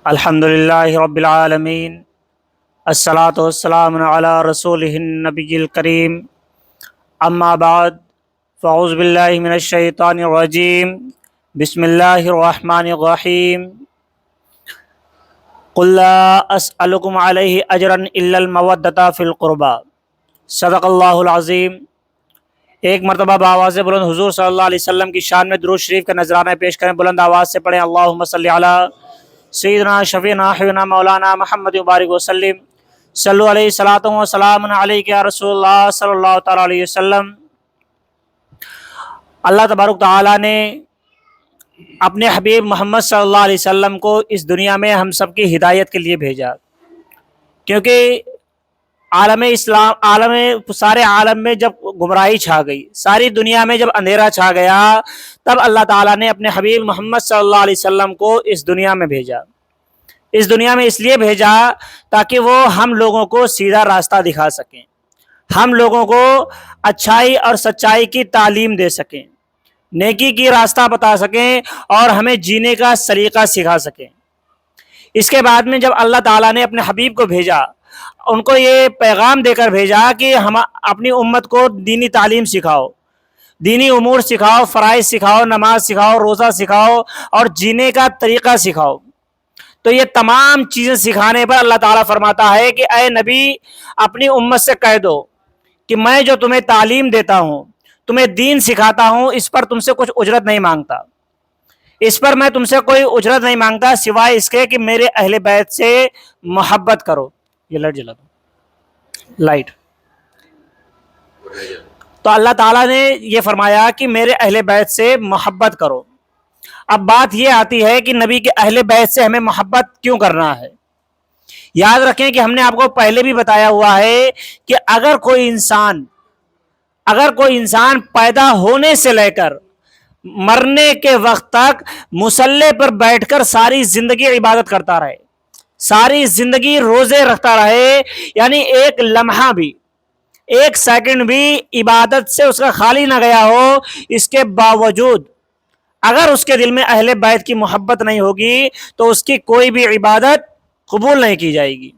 الحمد للہ رب العالمین، الصلاۃ والسلام علی رسولہ النبی الکریم، اما بعد فاعوذ باللہ من الشیطان الرجیم، بسم اللہ الرحمن الرحیم۔ قل لا اسألکم علیہ اجرا الا المودۃ فی القربى، صدق اللہ العظیم۔ ایک مرتبہ بآواز بلند حضور صلی اللہ علیہ وسلم کی شان میں درود شریف کا نذرانہ پیش کریں، بلند آواز سے پڑھیں اللہم صلی علی سیدنا شفیعنا حبیبنا مولانا محمد مبارک وسلم، صلو علیہ صلاۃ و سلام علیک یا رسول اللہ صلی اللہ تعالیٰ علیہ وسلم۔ اللہ تبارک تعالیٰ نے اپنے حبیب محمد صلی اللہ علیہ وسلم کو اس دنیا میں ہم سب کی ہدایت کے لیے بھیجا، کیونکہ سارے عالم میں جب گمراہی چھا گئی، ساری دنیا میں جب اندھیرا چھا گیا، تب اللہ تعالیٰ نے اپنے حبیب محمد صلی اللہ علیہ وسلم کو اس دنیا میں بھیجا۔ اس دنیا میں اس لیے بھیجا تاکہ وہ ہم لوگوں کو سیدھا راستہ دکھا سکیں، ہم لوگوں کو اچھائی اور سچائی کی تعلیم دے سکیں، نیکی کی راستہ بتا سکیں اور ہمیں جینے کا سلیقہ سکھا سکیں۔ اس کے بعد میں جب اللہ تعالیٰ نے اپنے حبیب کو بھیجا، ان کو یہ پیغام دے کر بھیجا کہ ہم اپنی امت کو دینی تعلیم سکھاؤ، دینی امور سکھاؤ، فرائض سکھاؤ، نماز سکھاؤ، روزہ سکھاؤ اور جینے کا طریقہ سکھاؤ۔ تو یہ تمام چیزیں سکھانے پر اللہ تعالیٰ فرماتا ہے کہ اے نبی، اپنی امت سے کہہ دو کہ میں جو تمہیں تعلیم دیتا ہوں، تمہیں دین سکھاتا ہوں، اس پر تم سے کچھ اجرت نہیں مانگتا، اس پر میں تم سے کوئی اجرت نہیں مانگتا سوائے اس کے کہ میرے اہل بیت سے محبت کرو۔ یہ لائٹ جلا دو، لائٹ۔ تو اللہ تعالیٰ نے یہ فرمایا کہ میرے اہل بیت سے محبت کرو۔ اب بات یہ آتی ہے کہ نبی کے اہل بیت سے ہمیں محبت کیوں کرنا ہے؟ یاد رکھیں کہ ہم نے آپ کو پہلے بھی بتایا ہوا ہے کہ اگر کوئی انسان پیدا ہونے سے لے کر مرنے کے وقت تک مصلی پر بیٹھ کر ساری زندگی عبادت کرتا رہے، ساری زندگی روزے رکھتا رہے، یعنی ایک لمحہ بھی، ایک سیکنڈ بھی عبادت سے اس کا خالی نہ گیا ہو، اس کے باوجود اگر اس کے دل میں اہل بیت کی محبت نہیں ہوگی تو اس کی کوئی بھی عبادت قبول نہیں کی جائے گی۔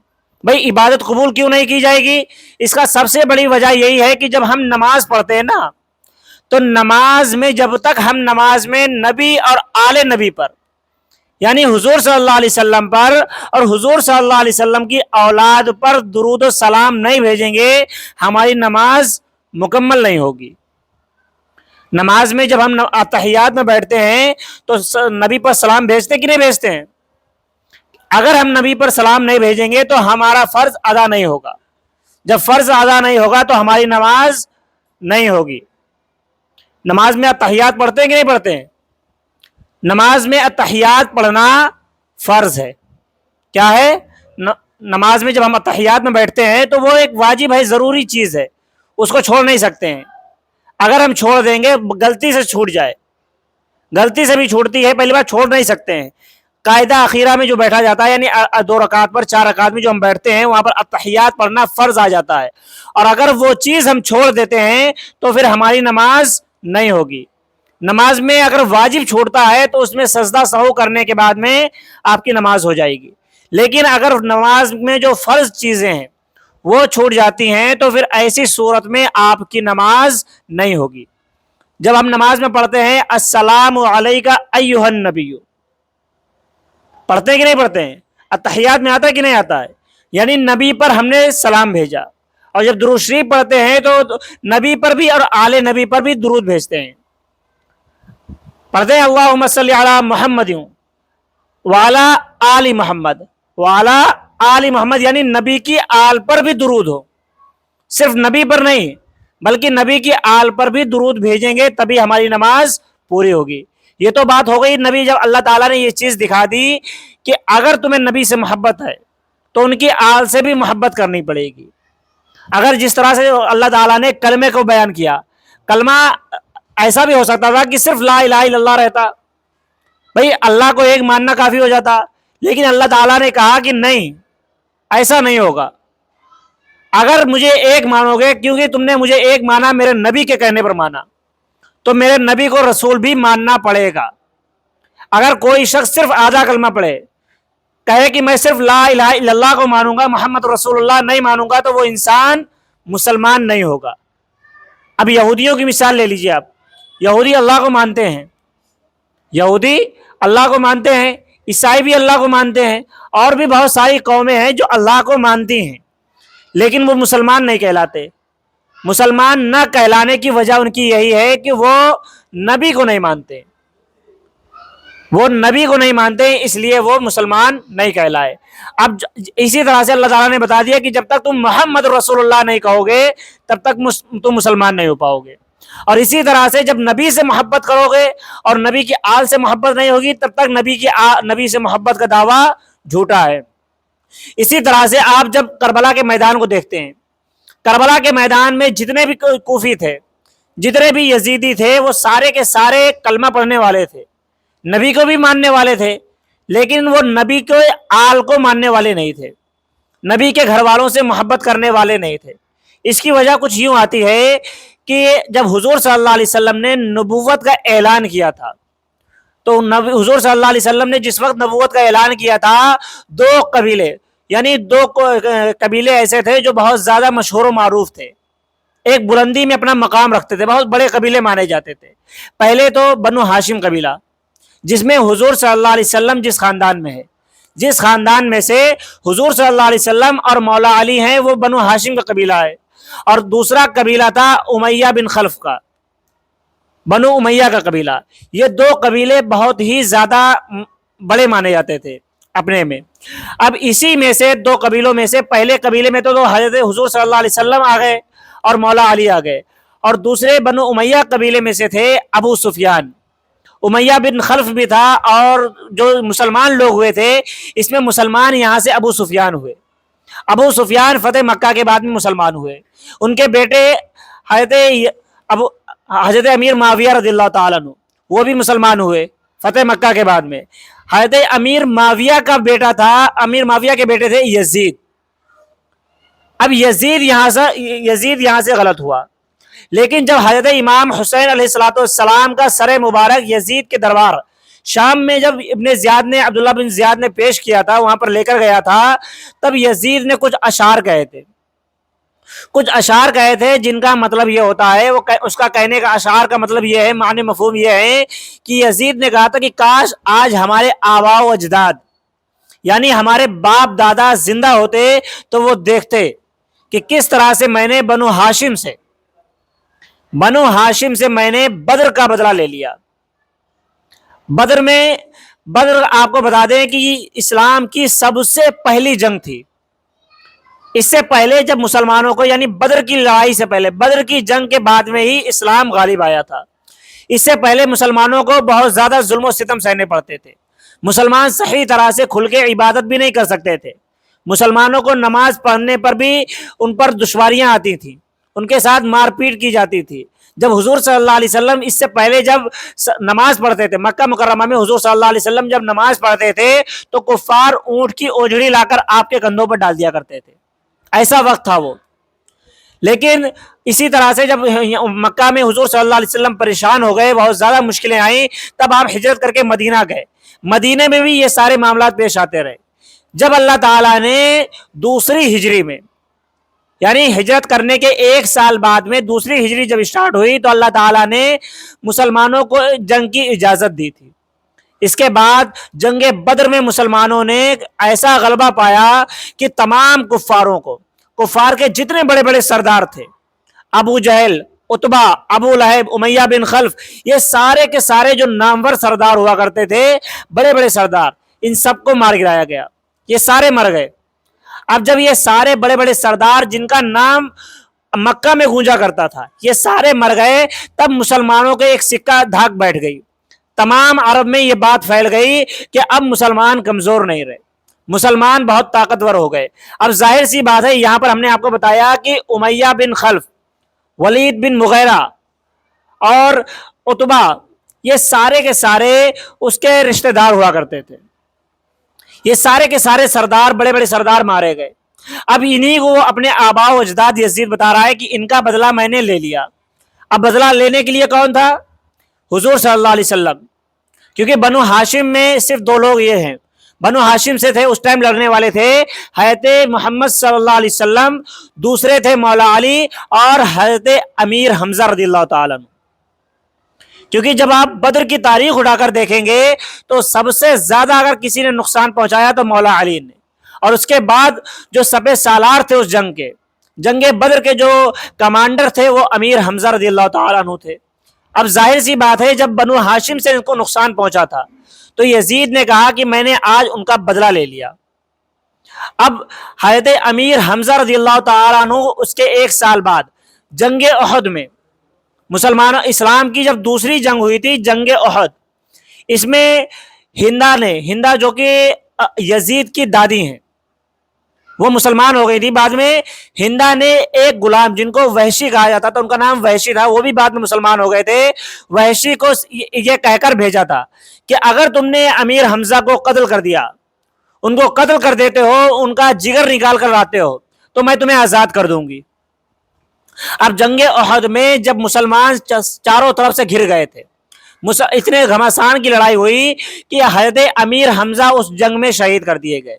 بھئی عبادت قبول کیوں نہیں کی جائے گی؟ اس کا سب سے بڑی وجہ یہی ہے کہ جب ہم نماز پڑھتے ہیں نا، تو نماز میں جب تک ہم نماز میں نبی اور آل نبی پر، یعنی حضور صلی اللہ علیہ وسلم پر اور حضور صلی اللہ علیہ وسلم کی اولاد پر درود و سلام نہیں بھیجیں گے، ہماری نماز مکمل نہیں ہوگی۔ نماز میں جب ہم تحیات میں بیٹھتے ہیں تو نبی پر سلام بھیجتے کہ نہیں بھیجتے ہیں؟ اگر ہم نبی پر سلام نہیں بھیجیں گے تو ہمارا فرض ادا نہیں ہوگا، جب فرض ادا نہیں ہوگا تو ہماری نماز نہیں ہوگی۔ نماز میں تحیات پڑھتے ہیں کہ نہیں پڑھتے ہیں؟ نماز میں تحیات پڑھنا فرض ہے۔ کیا ہے؟ نماز میں جب ہم تحیات میں بیٹھتے ہیں تو وہ ایک واجب ہے، ضروری چیز ہے، اس کو چھوڑ نہیں سکتے ہیں۔ اگر ہم چھوڑ دیں گے، غلطی سے چھوٹ جائے، غلطی سے بھی چھوٹتی ہے، پہلی بار چھوڑ نہیں سکتے ہیں۔ قاعدہ اخیرہ میں جو بیٹھا جاتا ہے، یعنی 2 رکعت پر 4 رکعت میں جو ہم بیٹھتے ہیں، وہاں پر التحیات پڑھنا فرض آ جاتا ہے، اور اگر وہ چیز ہم چھوڑ دیتے ہیں تو پھر ہماری نماز نہیں ہوگی۔ نماز میں اگر واجب چھوڑتا ہے تو اس میں سجدہ سہو کرنے کے بعد میں آپ کی نماز ہو جائے گی، لیکن اگر نماز میں جو فرض چیزیں ہیں وہ چھوٹ جاتی ہیں تو پھر ایسی صورت میں آپ کی نماز نہیں ہوگی۔ جب ہم نماز میں پڑھتے ہیں السلام علیک ایھا النبی، پڑھتے ہیں کہ نہیں پڑھتے ہیں؟ التحیات میں آتا ہے کہ نہیں آتا ہے؟ یعنی نبی پر ہم نے سلام بھیجا، اور جب درود شریف پڑھتے ہیں تو نبی پر بھی اور آل نبی پر بھی درود بھیجتے ہیں، پڑھتے ہیں اللہم صلی علی محمد وعلی آل محمد، وعلی آل محمد یعنی نبی کی آل پر بھی درود ہو، صرف نبی پر نہیں بلکہ نبی کی آل پر بھی درود بھیجیں گے تبھی ہماری نماز پوری ہوگی۔ یہ تو بات ہو گئی نبی، جب اللہ تعالیٰ نے یہ چیز دکھا دی کہ اگر تمہیں نبی سے محبت ہے تو ان کی آل سے بھی محبت کرنی پڑے گی۔ اگر جس طرح سے اللہ تعالیٰ نے کلمے کو بیان کیا، کلمہ ایسا بھی ہو سکتا تھا کہ صرف لا الہ الا اللہ رہتا، بھئی اللہ کو ایک ماننا کافی ہو جاتا، لیکن اللہ تعالیٰ نے کہا کہ نہیں، ایسا نہیں ہوگا، اگر مجھے ایک مانو گے، کیونکہ تم نے مجھے ایک مانا، میرے نبی کے کہنے پر مانا، تو میرے نبی کو رسول بھی ماننا پڑے گا۔ اگر کوئی شخص صرف آدھا کلمہ پڑھے، کہے کہ میں صرف لا الہ الا اللہ کو مانوں گا، محمد رسول اللہ نہیں مانوں گا، تو وہ انسان مسلمان نہیں ہوگا۔ اب یہودیوں کی مثال لے لیجیے آپ، یہودی اللہ کو مانتے ہیں، یہودی اللہ کو مانتے ہیں، عیسائی بھی اللہ کو مانتے ہیں، اور بھی بہت ساری قومیں ہیں جو اللہ کو مانتی ہیں، لیکن وہ مسلمان نہیں کہلاتے۔ مسلمان نہ کہلانے کی وجہ ان کی یہی ہے کہ وہ نبی کو نہیں مانتے، وہ نبی کو نہیں مانتے، اس لیے وہ مسلمان نہیں کہلائے۔ اب اسی طرح سے اللہ تعالیٰ نے بتا دیا کہ جب تک تم محمد رسول اللہ نہیں کہو گے تب تک تم مسلمان نہیں ہو پاؤ گے، اور اسی طرح سے جب نبی سے محبت کرو گے اور نبی کی آل سے محبت نہیں ہوگی تب تک نبی سے محبت کا دعویٰ جھوٹا ہے۔ اسی طرح سے آپ جب کربلا کے میدان کو دیکھتے ہیں، کربلا کے میدان میں جتنے بھی کوفی تھے، جتنے بھی یزیدی تھے، وہ سارے کے سارے کلمہ پڑھنے والے تھے، نبی کو بھی ماننے والے تھے، لیکن وہ نبی کے آل کو ماننے والے نہیں تھے، نبی کے گھر والوں سے محبت کرنے والے نہیں تھے۔ اس کی وجہ کچھ یوں آتی ہے کہ جب حضور صلی اللہ علیہ وسلم نے نبوت کا اعلان کیا تھا، تو حضور صلی اللہ علیہ وسلم نے جس وقت نبوت کا اعلان کیا تھا، دو قبیلے، یعنی دو قبیلے ایسے تھے جو بہت زیادہ مشہور و معروف تھے، ایک بلندی میں اپنا مقام رکھتے تھے، بہت بڑے قبیلے مانے جاتے تھے۔ پہلے تو بنو ہاشم قبیلہ، جس میں حضور صلی اللہ علیہ وسلم جس خاندان میں ہے، جس خاندان میں سے حضور صلی اللہ علیہ وسلم اور مولا علی ہیں، وہ بنو ہاشم کا قبیلہ ہے۔ اور دوسرا قبیلہ تھا امیہ بن خلف کا، بنو امیہ کا قبیلہ۔ یہ دو قبیلے بہت ہی زیادہ بڑے مانے جاتے تھے اپنے میں۔ اب اسی میں سے دو قبیلوں میں سے پہلے قبیلے میں تو حضرت حضور صلی اللہ علیہ وسلم آ گئے اور مولا علی آ گئے، اور دوسرے بنو امیہ قبیلے میں سے تھے ابو سفیان، امیہ بن خلف بھی تھا، اور جو مسلمان لوگ ہوئے تھے اس میں مسلمان یہاں سے ابو سفیان ہوئے۔ ابو سفیان فتح مکہ کے بعد میں مسلمان ہوئے، ان کے بیٹے حضرت امیر معاویہ رضی اللہ تعالیٰ عنہ وہ بھی مسلمان ہوئے فتح مکہ کے بعد میں۔ حضرت امیر معاویہ کا بیٹا تھا، امیر معاویہ کے بیٹے تھے یزید۔ اب یزید یہاں سے غلط ہوا، لیکن جب حضرت امام حسین علیہ السلام کا سر مبارک یزید کے دربار شام میں جب ابن زیاد نے، عبداللہ بن زیاد نے پیش کیا تھا، وہاں پر لے کر گیا تھا، تب یزید نے کچھ اشعار کہے تھے جن کا مطلب یہ ہوتا ہے، اس کا کہنے کا اشعار کا مطلب یہ ہے، معنی مفہوم یہ ہے کہ یزید نے کہا تھا کہ کاش آج ہمارے آباء و اجداد یعنی ہمارے باپ دادا زندہ ہوتے تو وہ دیکھتے کہ کس طرح سے میں نے بنو ہاشم سے میں نے بدر کا بدلہ لے لیا۔ بدر آپ کو بتا دیں کہ یہ اسلام کی سب سے پہلی جنگ تھی۔ اس سے پہلے جب مسلمانوں کو، یعنی بدر کی لڑائی سے پہلے، بدر کی جنگ کے بعد میں ہی اسلام غالب آیا تھا۔ اس سے پہلے مسلمانوں کو بہت زیادہ ظلم و ستم سہنے پڑتے تھے، مسلمان صحیح طرح سے کھل کے عبادت بھی نہیں کر سکتے تھے، مسلمانوں کو نماز پڑھنے پر بھی ان پر دشواریاں آتی تھیں، ان کے ساتھ مار پیٹ کی جاتی تھی۔ جب حضور صلی اللہ علیہ وسلم اس سے پہلے جب نماز پڑھتے تھے مکہ مکرمہ میں، حضور صلی اللہ علیہ وسلم جب نماز پڑھتے تھے تو کفار اونٹ کی اوجڑی لا کر آپ کے کندھوں پر ڈال دیا کرتے تھے، ایسا وقت تھا وہ۔ لیکن اسی طرح سے جب مکہ میں حضور صلی اللہ علیہ وسلم پریشان ہو گئے، بہت زیادہ مشکلیں آئیں، تب آپ ہجرت کر کے مدینہ گئے۔ مدینہ میں بھی یہ سارے معاملات پیش آتے رہے۔ جب اللہ تعالیٰ نے دوسری ہجری میں، یعنی ہجرت کرنے کے ایک سال بعد میں دوسری ہجری جب اسٹارٹ ہوئی، تو اللہ تعالیٰ نے مسلمانوں کو جنگ کی اجازت دی تھی۔ اس کے بعد جنگ بدر میں مسلمانوں نے ایسا غلبہ پایا کہ تمام کفار کے جتنے بڑے بڑے سردار تھے، ابو جہل، عتبہ، ابو لہب، امیہ بن خلف، یہ سارے کے سارے جو نامور سردار ہوا کرتے تھے، بڑے بڑے سردار، ان سب کو مار گرایا گیا، یہ سارے مر گئے۔ اب جب یہ سارے بڑے بڑے سردار جن کا نام مکہ میں گونجا کرتا تھا، یہ سارے مر گئے، تب مسلمانوں کے ایک سکہ دھاک بیٹھ گئی، تمام عرب میں یہ بات پھیل گئی کہ اب مسلمان کمزور نہیں رہے، مسلمان بہت طاقتور ہو گئے۔ اب ظاہر سی بات ہے، یہاں پر ہم نے آپ کو بتایا کہ امیہ بن خلف، ولید بن مغیرہ اور عتبہ، یہ سارے کے سارے اس کے رشتہ دار ہوا کرتے تھے، یہ سارے کے سارے سردار، بڑے بڑے سردار مارے گئے۔ اب انہی کو اپنے آباء و اجداد یزید بتا رہا ہے کہ ان کا بدلہ میں نے لے لیا۔ اب بدلہ لینے کے لیے کون تھا؟ حضور صلی اللہ علیہ وسلم، کیونکہ بنو ہاشم میں صرف دو لوگ یہ ہیں، بنو ہاشم سے تھے، اس ٹائم لڑنے والے تھے حضرت محمد صلی اللہ علیہ وسلم، دوسرے تھے مولا علی اور حضرت امیر حمزہ رضی اللہ تعالیٰ عنہ۔ کیونکہ جب آپ بدر کی تاریخ اٹھا کر دیکھیں گے تو سب سے زیادہ اگر کسی نے نقصان پہنچایا تو مولا علی نے، اور اس کے بعد جو سپہ سالار تھے اس جنگ کے، جنگ بدر کے جو کمانڈر تھے وہ امیر حمزہ رضی اللہ تعالیٰ عنہ تھے۔ اب ظاہر سی بات ہے جب بنو ہاشم سے ان کو نقصان پہنچا تھا تو یزید نے کہا کہ میں نے آج ان کا بدلہ لے لیا۔ اب حضرت امیر حمزہ رضی اللہ تعالیٰ عنہ اس کے ایک سال بعد جنگ احد میں، مسلمان اسلام کی جب دوسری جنگ ہوئی تھی جنگ احد، اس میں ہندا جو کہ یزید کی دادی ہیں وہ مسلمان ہو گئی تھی، بعد میں ہندا نے ایک غلام جن کو وحشی کہا جاتا تھا، ان کا نام وحشی تھا، وہ بھی بعد میں مسلمان ہو گئے تھے، وحشی کو یہ کہہ کر بھیجا تھا کہ اگر تم نے امیر حمزہ کو قتل کر دیا، ان کو قتل کر دیتے ہو، ان کا جگر نکال کر لاتے ہو تو میں تمہیں آزاد کر دوں گی۔ اب جنگ احد میں جب مسلمان چاروں طرف سے گھر گئے تھے، اتنے گھمسان کی لڑائی ہوئی کہ حضرت امیر حمزہ اس جنگ میں شہید کر دیے گئے۔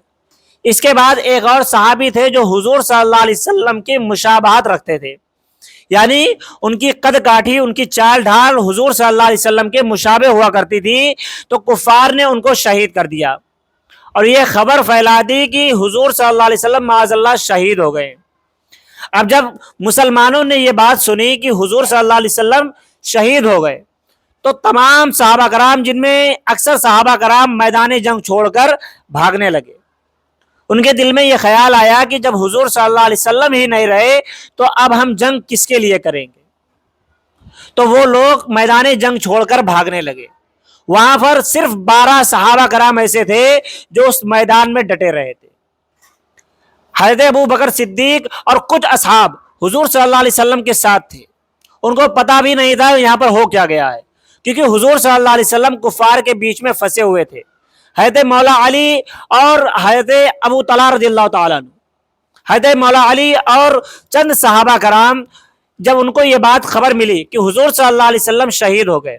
اس کے بعد ایک اور صحابی تھے جو حضور صلی اللہ علیہ وسلم کی مشابہت رکھتے تھے، یعنی ان کی قد کاٹھی، ان کی چال ڈھال حضور صلی اللہ علیہ وسلم کے مشابہ ہوا کرتی تھی، تو کفار نے ان کو شہید کر دیا اور یہ خبر پھیلا دی کہ حضور صلی اللہ علیہ وسلم معاذ اللہ شہید ہو گئے۔ اب جب مسلمانوں نے یہ بات سنی کہ حضور صلی اللہ علیہ وسلم شہید ہو گئے تو تمام صحابہ کرام، جن میں اکثر صحابہ کرام میدان جنگ چھوڑ کر بھاگنے لگے۔ ان کے دل میں یہ خیال آیا کہ جب حضور صلی اللہ علیہ وسلم ہی نہیں رہے تو اب ہم جنگ کس کے لیے کریں گے؟ تو وہ لوگ میدان جنگ چھوڑ کر بھاگنے لگے۔ وہاں پر صرف 12 صحابہ کرام ایسے تھے جو اس میدان میں ڈٹے رہے تھے۔ حضرت ابو بکر صدیق اور کچھ اصحاب حضور صلی اللہ علیہ وسلم کے ساتھ تھے، ان کو پتا بھی نہیں تھا یہاں پر ہو کیا گیا ہے، کیونکہ حضور صلی اللہ علیہ وسلم کفار کے بیچ میں پھنسے ہوئے تھے۔ حضرت مولا علی اور حضرت ابو طلحہ رضی اللہ تعالیٰ عنہ، حضرت مولا علی اور چند صحابہ کرام، جب ان کو یہ بات خبر ملی کہ حضور صلی اللہ علیہ وسلم شہید ہو گئے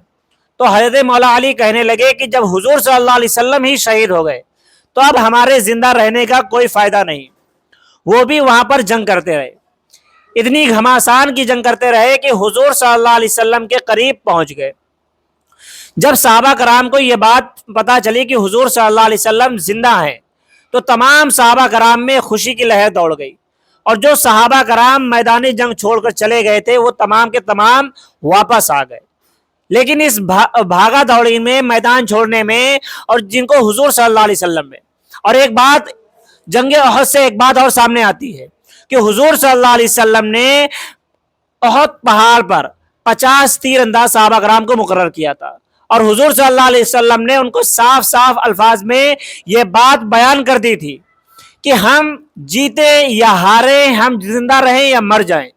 تو حضرت مولا علی کہنے لگے کہ جب حضور صلی اللہ علیہ وسلم ہی شہید ہو گئے تو اب ہمارے زندہ رہنے کا کوئی فائدہ نہیں۔ وہ بھی وہاں پر جنگ کرتے رہے، اتنی گھماسان کی جنگ کرتے رہے کہ حضور صلی اللہ علیہ وسلم کے قریب پہنچ گئے۔ جب صحابہ کرام کو یہ بات پتا چلی کہ حضور صلی اللہ علیہ وسلم زندہ ہیں تو تمام صحابہ کرام میں خوشی کی لہر دوڑ گئی، اور جو صحابہ کرام میدان جنگ چھوڑ کر چلے گئے تھے وہ تمام کے تمام واپس آ گئے۔ لیکن اس بھاگا دوڑی میں، میدان چھوڑنے میں، اور جن کو حضور صلی اللہ علیہ وسلم میں، اور ایک بات جنگ احد سے ایک بات اور سامنے آتی ہے کہ حضور صلی اللہ علیہ وسلم نے احد پہاڑ پر 50 تیر انداز صحابہ کرام کو مقرر کیا تھا، اور حضور صلی اللہ علیہ وسلم نے ان کو صاف صاف الفاظ میں یہ بات بیان کر دی تھی کہ ہم جیتے یا ہارے، ہم زندہ رہیں یا مر جائیں،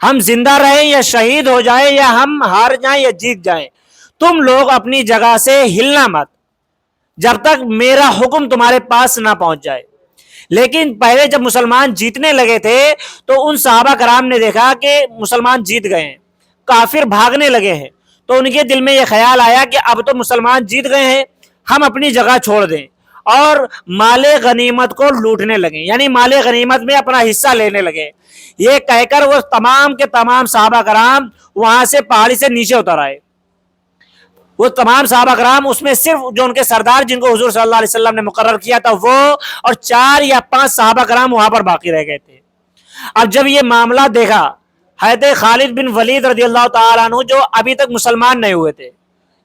ہم زندہ رہیں یا شہید ہو جائیں، یا ہم ہار جائیں یا جیت جائیں، تم لوگ اپنی جگہ سے ہلنا مت جب تک میرا حکم تمہارے پاس نہ پہنچ جائے۔ لیکن پہلے جب مسلمان جیتنے لگے تھے تو ان صحابہ کرام نے دیکھا کہ مسلمان جیت گئے ہیں، کافر بھاگنے لگے ہیں، تو ان کے دل میں یہ خیال آیا کہ اب تو مسلمان جیت گئے ہیں، ہم اپنی جگہ چھوڑ دیں، اور مال غنیمت کو لوٹنے لگے، یعنی مال غنیمت میں اپنا حصہ لینے لگے۔ یہ کہہ کر وہ تمام کے تمام صحابہ کرام وہاں سے پہاڑی سے نیچے اتر آئے۔ وہ تمام صحابہ کرام، اس میں صرف جو ان کے سردار جن کو حضور صلی اللہ علیہ وسلم نے مقرر کیا تھا وہ، اور 4 یا 5 صحابہ کرام وہاں پر باقی رہ گئے تھے۔ اب جب یہ معاملہ دیکھا حضرت خالد بن ولید رضی اللہ تعالیٰ عنہ، جو ابھی تک مسلمان نہیں ہوئے تھے،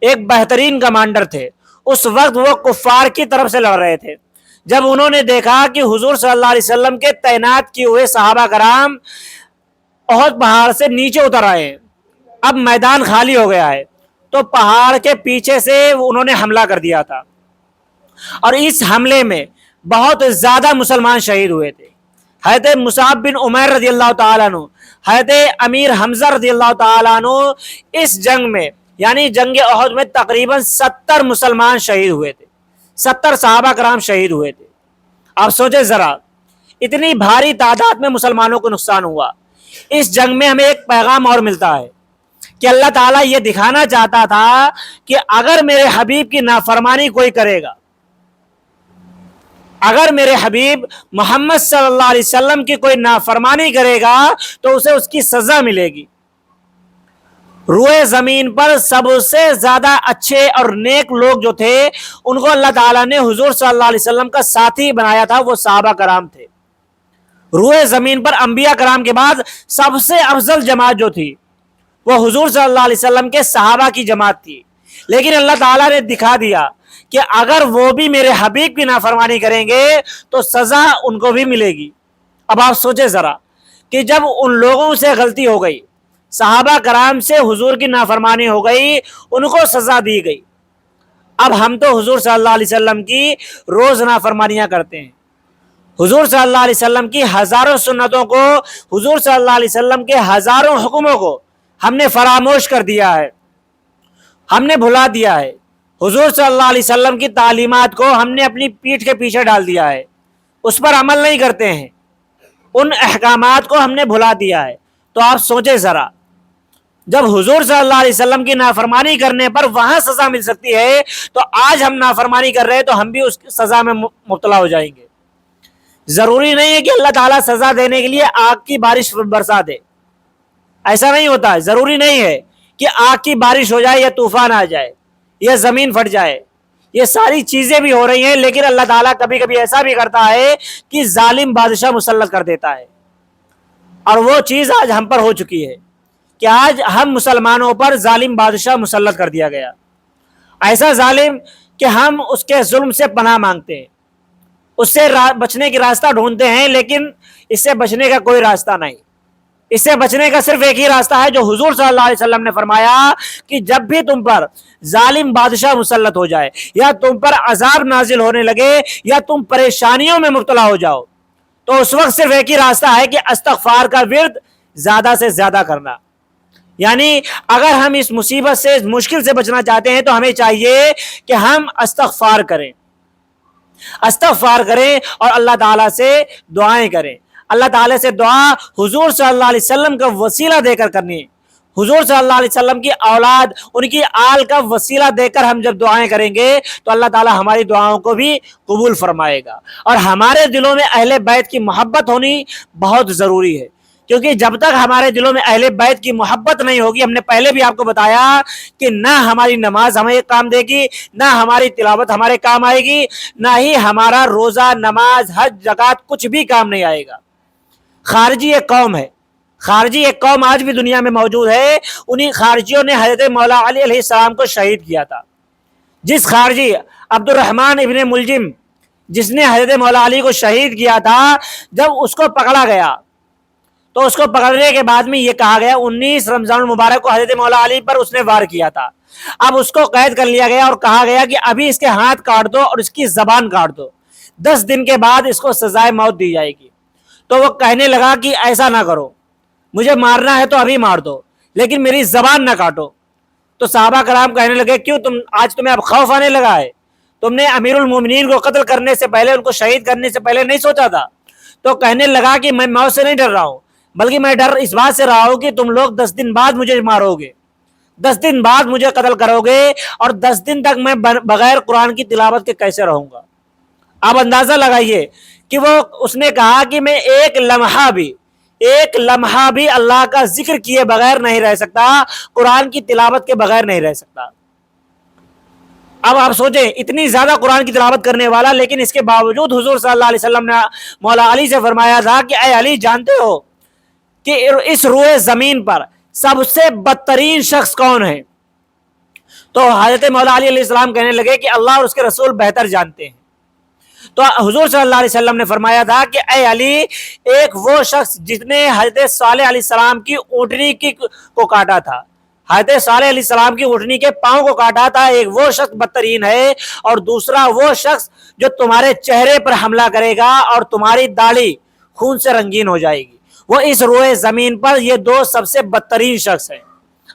ایک بہترین کمانڈر تھے، اس وقت وہ کفار کی طرف سے لڑ رہے تھے، جب انہوں نے دیکھا کہ حضور صلی اللہ علیہ وسلم کے تعینات کیے ہوئے صحابہ کرام احد پہاڑ سے نیچے اتر آئے، اب میدان خالی ہو گیا ہے، تو پہاڑ کے پیچھے سے انہوں نے حملہ کر دیا تھا، اور اس حملے میں بہت زیادہ مسلمان شہید ہوئے تھے۔ حضرت مصعب بن عمیر رضی اللہ تعالیٰ عنہ، حضرت امیر حمزہ رضی اللہ تعالیٰ عنہ اس جنگ میں، یعنی جنگ احد میں تقریباً 70 مسلمان شہید ہوئے تھے، 70 صحابہ کرام شہید ہوئے تھے۔ آپ سوچیں ذرا، اتنی بھاری تعداد میں مسلمانوں کو نقصان ہوا۔ اس جنگ میں ہمیں ایک پیغام اور ملتا ہے کہ اللہ تعالیٰ یہ دکھانا چاہتا تھا کہ اگر میرے حبیب کی نافرمانی کوئی کرے گا اگر میرے حبیب محمد صلی اللہ علیہ وسلم کی کوئی نافرمانی کرے گا تو اسے اس کی سزا ملے گی۔ روئے زمین پر سب سے زیادہ اچھے اور نیک لوگ جو تھے ان کو اللہ تعالیٰ نے حضور صلی اللہ علیہ وسلم کا ساتھی بنایا تھا، وہ صحابہ کرام تھے۔ روئے زمین پر انبیاء کرام کے بعد سب سے افضل جماعت جو تھی وہ حضور صلی اللہ علیہ وسلم کے صحابہ کی جماعت تھی، لیکن اللہ تعالیٰ نے دکھا دیا کہ اگر وہ بھی میرے حبیب کی نافرمانی کریں گے تو سزا ان کو بھی ملے گی۔ اب آپ سوچیں ذرا کہ جب ان لوگوں سے غلطی ہو گئی، صحابہ کرام سے حضور کی نافرمانی ہو گئی، ان کو سزا دی گئی، اب ہم تو حضور صلی اللہ علیہ وسلم کی روز نافرمانیاں کرتے ہیں، حضور صلی اللہ علیہ وسلم کی ہزاروں سنتوں کو، حضور صلی اللہ علیہ وسلم کے ہزاروں حکموں کو ہم نے فراموش کر دیا ہے، ہم نے بھلا دیا ہے، حضور صلی اللہ علیہ وسلم کی تعلیمات کو ہم نے اپنی پیٹھ کے پیچھے ڈال دیا ہے، اس پر عمل نہیں کرتے ہیں، ان احکامات کو ہم نے بھلا دیا ہے۔ تو آپ سوچیں ذرا، جب حضور صلی اللہ علیہ وسلم کی نافرمانی کرنے پر وہاں سزا مل سکتی ہے تو آج ہم نافرمانی کر رہے ہیں تو ہم بھی اس سزا میں مبتلا ہو جائیں گے۔ ضروری نہیں ہے کہ اللہ تعالیٰ سزا دینے کے لیے آگ کی بارش برسا دے، ایسا نہیں ہوتا ہے۔ ضروری نہیں ہے کہ آگ کی بارش ہو جائے یا طوفان آ جائے یا زمین پھٹ جائے، یہ ساری چیزیں بھی ہو رہی ہیں، لیکن اللہ تعالیٰ کبھی کبھی ایسا بھی کرتا ہے کہ ظالم بادشاہ مسلط کر دیتا ہے، اور وہ چیز آج ہم پر ہو چکی ہے کہ آج ہم مسلمانوں پر ظالم بادشاہ مسلط کر دیا گیا، ایسا ظالم کہ ہم اس کے ظلم سے پناہ مانگتے ہیں، اس سے بچنے کی راستہ ڈھونڈتے ہیں، لیکن اس سے بچنے کا کوئی راستہ نہیں۔ اس سے بچنے کا صرف ایک ہی راستہ ہے جو حضور صلی اللہ علیہ وسلم نے فرمایا کہ جب بھی تم پر ظالم بادشاہ مسلط ہو جائے یا تم پر عذاب نازل ہونے لگے یا تم پریشانیوں میں مبتلا ہو جاؤ تو اس وقت صرف ایک ہی راستہ ہے کہ استغفار کا ورد زیادہ سے زیادہ کرنا۔ یعنی اگر ہم اس مصیبت سے، اس مشکل سے بچنا چاہتے ہیں تو ہمیں چاہیے کہ ہم استغفار کریں، استغفار کریں اور اللہ تعالیٰ سے دعائیں کریں۔ اللہ تعالیٰ سے دعا حضور صلی اللہ علیہ وسلم کا وسیلہ دے کر کرنی ہے۔ حضور صلی اللہ علیہ وسلم کی اولاد، ان کی آل کا وسیلہ دے کر ہم جب دعائیں کریں گے تو اللہ تعالیٰ ہماری دعاؤں کو بھی قبول فرمائے گا۔ اور ہمارے دلوں میں اہل بیت کی محبت ہونی بہت ضروری ہے، کیونکہ جب تک ہمارے دلوں میں اہل بیت کی محبت نہیں ہوگی، ہم نے پہلے بھی آپ کو بتایا کہ نہ ہماری نماز ہمیں کام دے گی، نہ ہماری تلاوت ہمارے کام آئے گی، نہ ہی ہمارا روزہ، نماز، حج، زکوٰۃ کچھ بھی کام نہیں آئے گا۔ خارجی ایک قوم ہے، خارجی ایک قوم آج بھی دنیا میں موجود ہے، انہی خارجیوں نے حضرت مولا علی علیہ السلام کو شہید کیا تھا۔ جس خارجی عبد الرحمن ابن ملجم جس نے حضرت مولا علی کو شہید کیا تھا، جب اس کو پکڑا گیا تو اس کو پکڑنے کے بعد میں یہ کہا گیا 19 رمضان المبارک کو حضرت مولا علی پر اس نے وار کیا تھا، اب اس کو قید کر لیا گیا اور کہا گیا کہ ابھی اس کے ہاتھ کاٹ دو اور اس کی زبان کاٹ دو، 10 دن کے بعد اس کو سزائے موت دی جائے گی۔ تو وہ کہنے لگا کہ ایسا نہ کرو، مجھے مارنا ہے تو ابھی مار دو لیکن میری زبان نہ کاٹو۔ تو صحابہ کرام کہنے لگے کیوں آج تمہیں اب خوف آنے لگا ہے؟ تم نے امیر المومنین کو قتل کرنے سے پہلے، ان کو شہید کرنے سے پہلے نہیں سوچا تھا؟ تو کہنے لگا کہ میں موت سے نہیں ڈر رہا ہوں، بلکہ میں ڈر اس بات سے رہا ہوں کہ تم لوگ 10 دن بعد مجھے مارو گے، 10 دن بعد مجھے قتل کرو گے، اور 10 دن تک میں بغیر قرآن کی تلاوت کے کیسے رہوں گا؟ آپ اندازہ لگائیے کہ وہ اس نے کہا کہ میں ایک لمحہ بھی اللہ کا ذکر کیے بغیر نہیں رہ سکتا، قرآن کی تلاوت کے بغیر نہیں رہ سکتا۔ اب آپ سوچیں، اتنی زیادہ قرآن کی تلاوت کرنے والا، لیکن اس کے باوجود حضور صلی اللہ علیہ وسلم نے مولا علی سے فرمایا تھا کہ اے علی، جانتے ہو کہ اس روئے زمین پر سب سے بدترین شخص کون ہے؟ تو حضرت مولا علی علیہ السلام کہنے لگے کہ اللہ اور اس کے رسول بہتر جانتے ہیں۔ تو حضور صلی اللہ علیہ وسلم نے فرمایا تھا کہ اے علی، ایک وہ شخص جس نے حضرت صالح علیہ السلام کی اونٹنی کو کاٹا تھا، حضرت صالح علیہ السلام کی اونٹنی کے پاؤں کو کاٹا تھا، ایک وہ شخص بدترین ہے، اور دوسرا وہ شخص جو تمہارے چہرے پر حملہ کرے گا اور تمہاری داڑھی خون سے رنگین ہو جائے گی۔ وہ اس روئے زمین پر یہ 2 سب سے بدترین شخص ہیں۔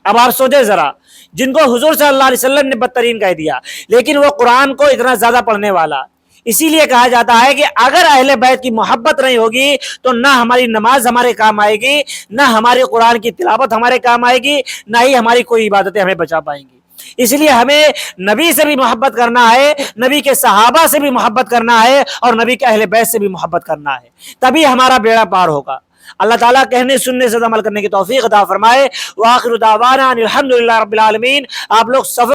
اب آپ سوچیں ذرا، جن کو حضور صلی اللہ علیہ وسلم نے بدترین کہہ دیا، لیکن وہ قرآن کو اتنا زیادہ پڑھنے والا۔ اسی لیے کہا جاتا ہے کہ اگر اہل بیت کی محبت نہیں ہوگی تو نہ ہماری نماز ہمارے کام آئے گی، نہ ہماری قرآن کی تلاوت ہمارے کام آئے گی، نہ ہی ہماری کوئی عبادتیں ہمیں بچا پائیں گی۔ اس لیے ہمیں نبی سے بھی محبت کرنا ہے، نبی کے صحابہ سے بھی محبت کرنا ہے، اور نبی کے اہل بیت سے بھی محبت کرنا ہے، تبھی ہمارا بیڑا پار ہوگا۔ اللہ تعالیٰ کہنے سننے سے عمل کرنے کی توفیق عطا فرمائے۔ وآخر دعوانا ان الحمد للہ رب العالمین۔ آپ لوگ سفر